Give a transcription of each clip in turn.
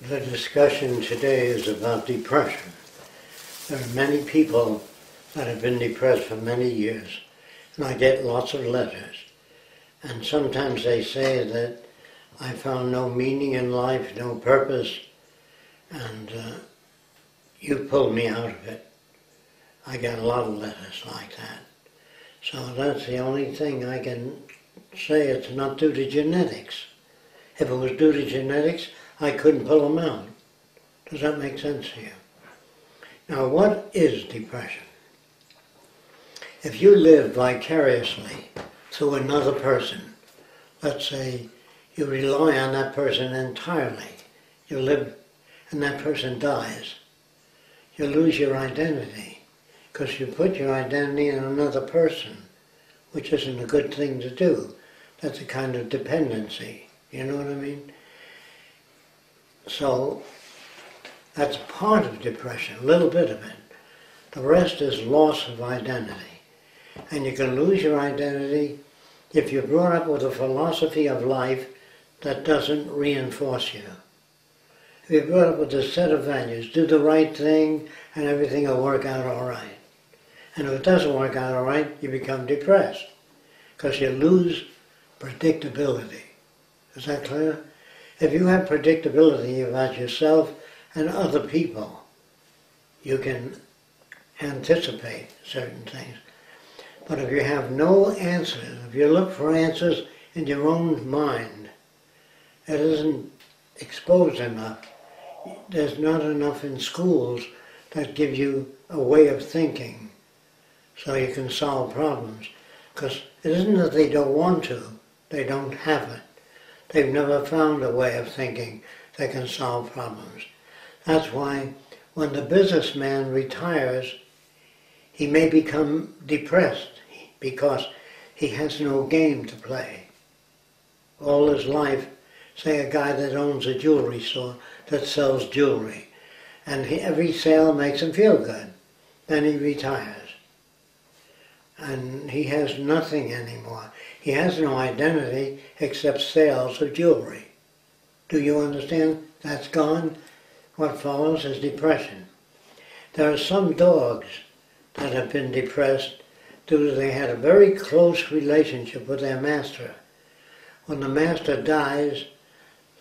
The discussion today is about depression. There are many people that have been depressed for many years, and I get lots of letters. And sometimes they say that I found no meaning in life, no purpose, and you pulled me out of it. I get a lot of letters like that. So that's the only thing I can say. It's not due to genetics. If it was due to genetics, I couldn't pull them out. Does that make sense to you? Now, what is depression? If you live vicariously through another person, let's say you rely on that person entirely, you live and that person dies, you lose your identity because you put your identity in another person, which isn't a good thing to do. That's a kind of dependency. You know what I mean? So that's part of depression, a little bit of it. The rest is loss of identity. And you can lose your identity if you're brought up with a philosophy of life that doesn't reinforce you. If you're brought up with a set of values, do the right thing and everything will work out all right. And if it doesn't work out all right, you become depressed because you lose predictability. Is that clear? If you have predictability about yourself and other people, you can anticipate certain things. But if you have no answers, if you look for answers in your own mind, it isn't exposed enough. There's not enough in schools that give you a way of thinking so you can solve problems. Because it isn't that they don't want to, they don't have it. They've never found a way of thinking that can solve problems. That's why when the businessman retires, he may become depressed because he has no game to play. All his life, say a guy that owns a jewelry store that sells jewelry, and every sale makes him feel good. Then he retires. And he has nothing anymore. He has no identity except sales of jewelry. Do you understand? That's gone. What follows is depression. There are some dogs that have been depressed due to they had a very close relationship with their master. When the master dies,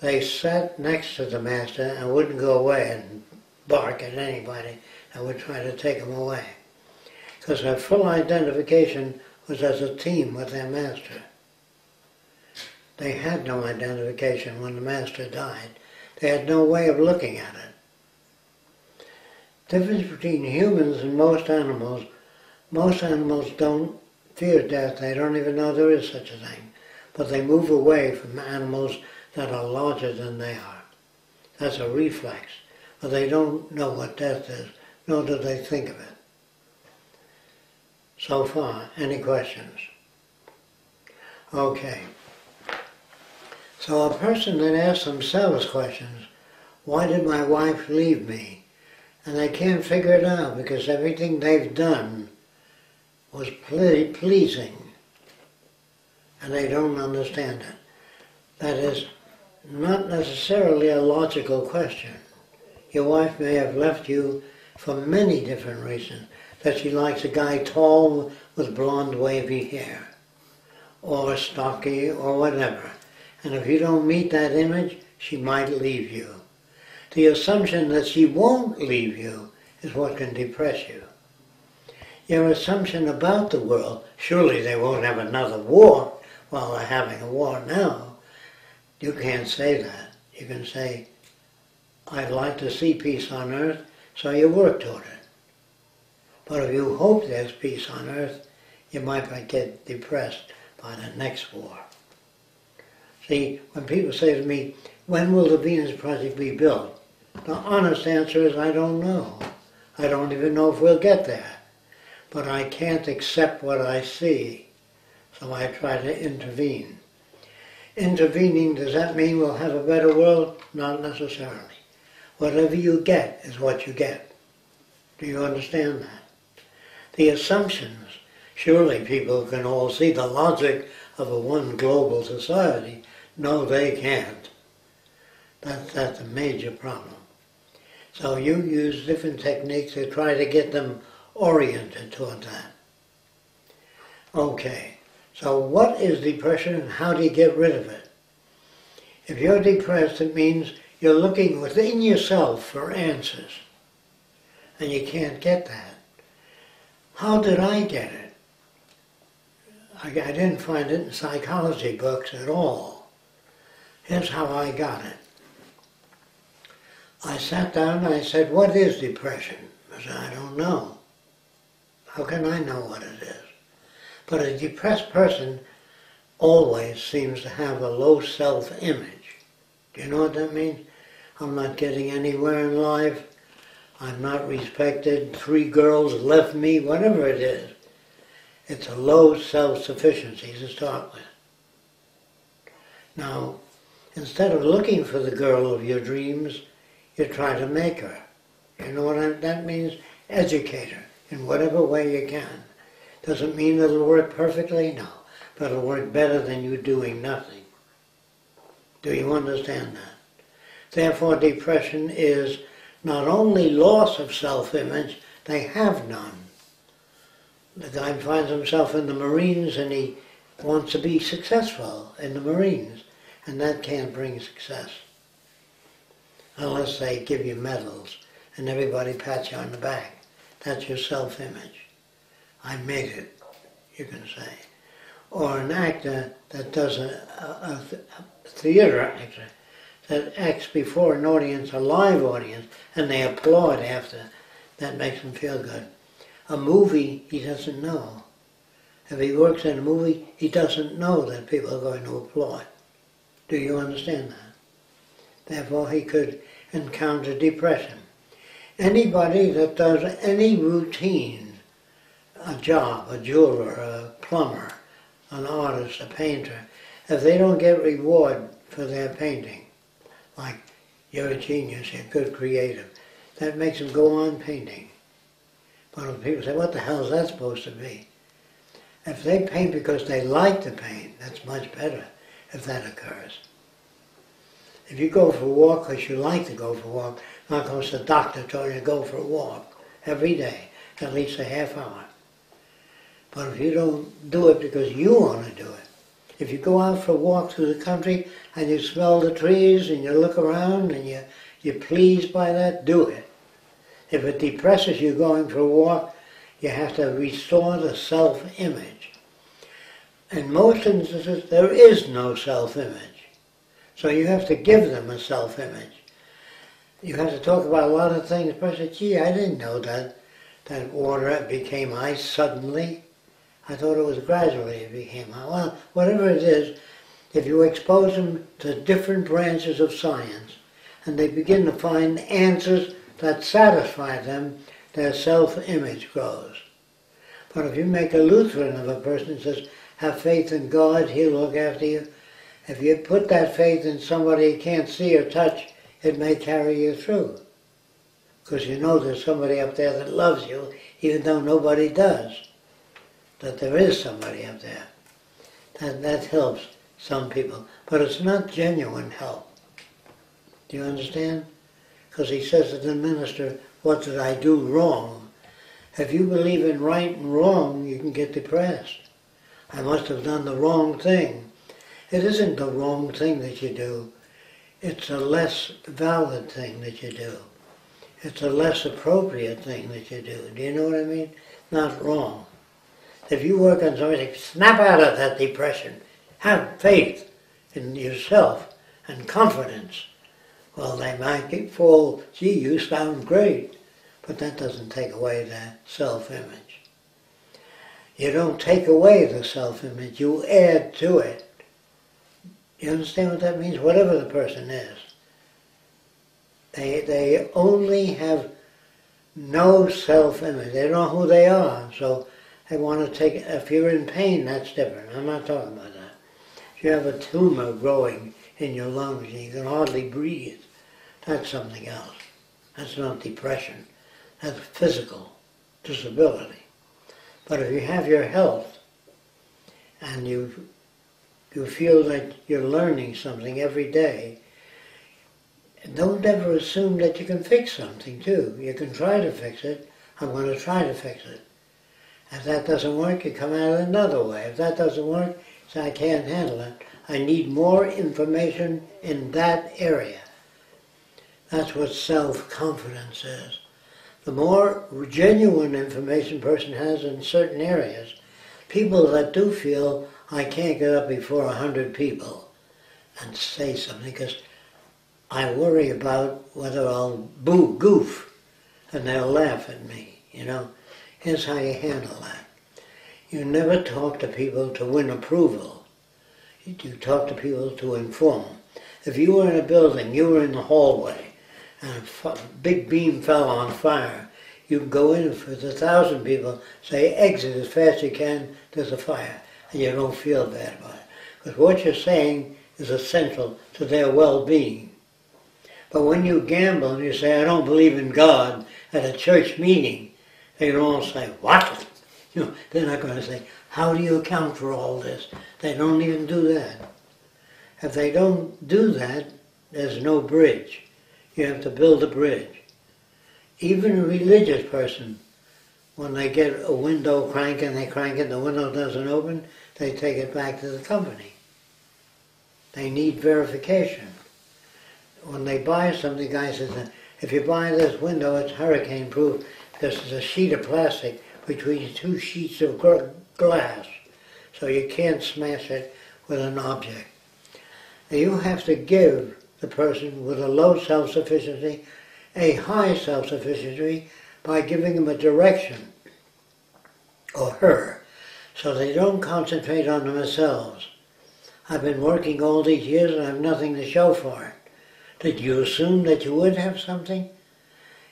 they sat next to the master and wouldn't go away and bark at anybody that would try to take them away. Because their full identification was as a team with their master. They had no identification when the master died. They had no way of looking at it. The difference between humans and most animals don't fear death. They don't even know there is such a thing. But they move away from animals that are larger than they are. That's a reflex. But they don't know what death is, nor do they think of it. So far, any questions? Okay. So a person that asks themselves questions, why did my wife leave me? And they can't figure it out because everything they've done was pleasing. And they don't understand it. That is not necessarily a logical question. Your wife may have left you for many different reasons. That she likes a guy tall with blonde wavy hair, or stocky, or whatever. And if you don't meet that image, she might leave you. The assumption that she won't leave you is what can depress you. Your assumption about the world, surely they won't have another war while they're having a war now. You can't say that. You can say, I'd like to see peace on earth, so you work toward it. But if you hope there's peace on earth, you might get depressed by the next war. See, when people say to me, when will the Venus Project be built? The honest answer is I don't know. I don't even know if we'll get there. But I can't accept what I see, so I try to intervene. Intervening, does that mean we'll have a better world? Not necessarily. Whatever you get is what you get. Do you understand that? The assumptions, surely people can all see the logic of a one global society. No, they can't. That's a major problem. So you use different techniques to try to get them oriented toward that. Okay, so what is depression and how do you get rid of it? If you're depressed, it means you're looking within yourself for answers, and you can't get that. How did I get it? I didn't find it in psychology books at all. Here's how I got it. I sat down and I said, what is depression? I said, I don't know. How can I know what it is? But a depressed person always seems to have a low self-image. Do you know what that means? I'm not getting anywhere in life. I'm not respected. 3 girls left me, whatever it is. It's a low self-sufficiency to start with. Now, instead of looking for the girl of your dreams, you try to make her. You know what that means? Educate her in whatever way you can. Doesn't mean it'll work perfectly, no. But it'll work better than you doing nothing. Do you understand that? Therefore, depression is not only loss of self-image, they have none. The guy finds himself in the Marines and he wants to be successful in the Marines, and that can't bring success. Unless they give you medals and everybody pats you on the back. That's your self-image. I made it, you can say. Or an actor that does a theater actor that acts before an audience, a live audience, and they applaud after. That makes him feel good. A movie, he doesn't know. If he works in a movie, he doesn't know that people are going to applaud. Do you understand that? Therefore, he could encounter depression. Anybody that does any routine, a job, a jeweler, a plumber, an artist, a painter, if they don't get reward for their painting, like you're a genius, you're a good creative, that makes them go on painting. But when people say, what the hell is that supposed to be? If they paint because they like to paint, that's much better if that occurs. If you go for a walk because you like to go for a walk, not because the doctor told you to go for a walk every day, at least a half hour. But if you don't do it because you want to do it, if you go out for a walk through the country and you smell the trees and you look around and you're pleased by that, do it. If it depresses you going for a walk, you have to restore the self-image. In most instances, there is no self-image. So you have to give them a self-image. You have to talk about a lot of things. The person says, gee, I didn't know that water became ice suddenly. I thought it was gradually it became ice. Well, whatever it is, if you expose them to different branches of science, and they begin to find answers that satisfy them, their self-image grows. But if you make a Lutheran of a person and says, have faith in God, He'll look after you, if you put that faith in somebody you can't see or touch, it may carry you through. Because you know there's somebody up there that loves you, even though nobody does. That there is somebody up there. That helps some people. But it's not genuine help. Do you understand? Because he says to the minister, what did I do wrong? If you believe in right and wrong, you can get depressed. I must have done the wrong thing. It isn't the wrong thing that you do. It's a less valid thing that you do. It's a less appropriate thing that you do. Do you know what I mean? Not wrong. If you work on something, snap out of that depression. Have faith in yourself and confidence. Well, they might fall, gee, you sound great. But that doesn't take away the self-image. You don't take away the self-image, you add to it. You understand what that means? Whatever the person is. They only have no self-image. They don't know who they are. So they want to take, if you're in pain, that's different. I'm not talking about that. If you have a tumor growing in your lungs and you can hardly breathe, that's something else. That's not depression. That's physical disability. But if you have your health and you feel that you're learning something every day, Don't ever assume that you can fix something, too. You can try to fix it. I'm going to try to fix it. If that doesn't work, you come at it another way. If that doesn't work, say, I can't handle it. I need more information in that area. That's what self-confidence is. The more genuine information a person has in certain areas, people that do feel, I can't get up before 100 people and say something because I worry about whether I'll goof and they'll laugh at me, you know. Here's how you handle that. You never talk to people to win approval. You talk to people to inform. If you were in a building, you were in the hallway, and a big beam fell on fire, you can go in with 1,000 people, say exit as fast as you can, there's a fire, and you don't feel bad about it. Because what you're saying is essential to their well-being. But when you gamble and you say, I don't believe in God at a church meeting, they can all say, what? You know, they're not going to say, how do you account for all this? They don't even do that. If they don't do that, there's no bridge. You have to build a bridge. Even a religious person, when they get a window cranking, they crank it, the window doesn't open, they take it back to the company. They need verification. When they buy something, the guy says, if you buy this window, it's hurricane proof because there's a sheet of plastic between two sheets of glass, so you can't smash it with an object. Now you have to give the person with a low self-sufficiency a high self-sufficiency by giving them a direction, or her, so they don't concentrate on themselves. I've been working all these years and I have nothing to show for it. Did you assume that you would have something?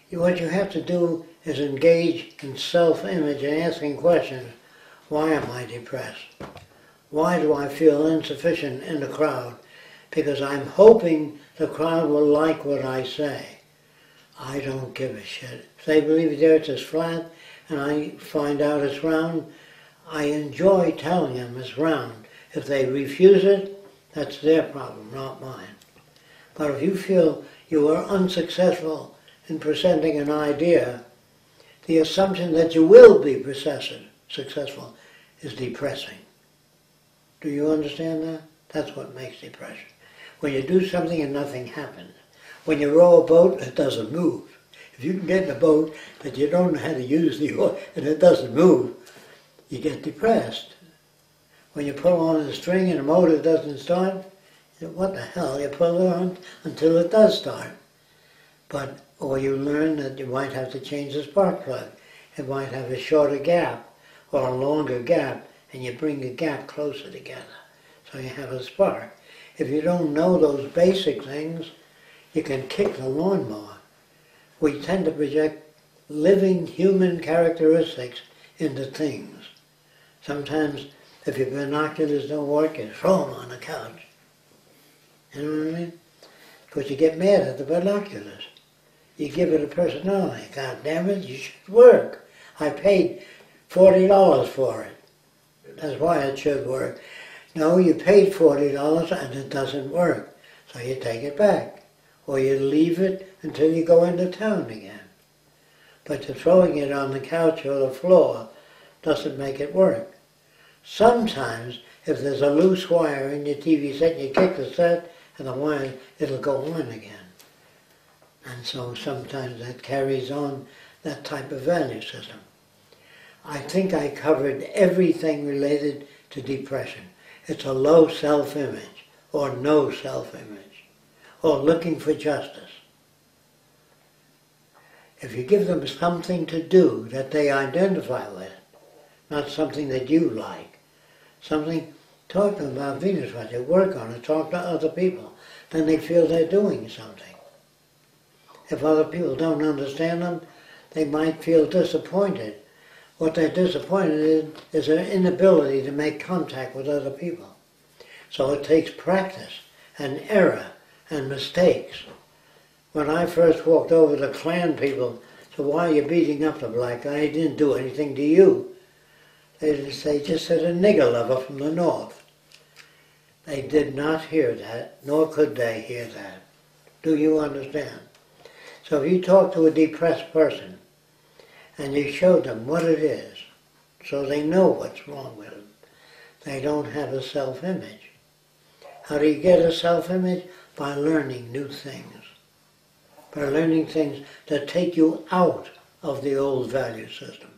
What you have to do is engage in self-image and asking questions. Why am I depressed? Why do I feel insufficient in the crowd? Because I'm hoping the crowd will like what I say. I don't give a shit. If they believe the earth is flat and I find out it's round, I enjoy telling them it's round. If they refuse it, that's their problem, not mine. But if you feel you are unsuccessful in presenting an idea, the assumption that you will be successful is depressing. Do you understand that? That's what makes depression. When you do something and nothing happens. When you row a boat, it doesn't move. If you can get in a boat but you don't know how to use the oar and it doesn't move, you get depressed. When you pull on a string and the motor doesn't start, what the hell, you pull it on until it does start. Or you learn that you might have to change the spark plug. It might have a shorter gap or a longer gap, and you bring the gap closer together so you have a spark. If you don't know those basic things, you can kick the lawnmower. We tend to project living human characteristics into things. Sometimes if your binoculars don't work, you throw them on the couch. You know what I mean? Because you get mad at the binoculars. You give it a personality. God damn it, you should work. I paid $40 for it. That's why it should work. No, you paid $40 and it doesn't work. So you take it back. Or you leave it until you go into town again. But you're throwing it on the couch or the floor doesn't make it work. Sometimes, if there's a loose wire in your TV set, you kick the set and the wire, it'll go on again. And so sometimes that carries on that type of value system. I think I covered everything related to depression. It's a low self-image, or no self-image, or looking for justice. If you give them something to do that they identify with, not something that you like, something, talk to them about Venus Project, work on it, talk to other people, then they feel they're doing something. If other people don't understand them, they might feel disappointed. What they're disappointed in is their inability to make contact with other people. So it takes practice and error and mistakes. When I first walked over to Klan people, so why are you beating up the black guy? He didn't do anything to you. They just said a nigger lover from the north. They did not hear that, nor could they hear that. Do you understand? So if you talk to a depressed person and you show them what it is, so they know what's wrong with them, they don't have a self-image. How do you get a self-image? By learning new things. By learning things that take you out of the old value system.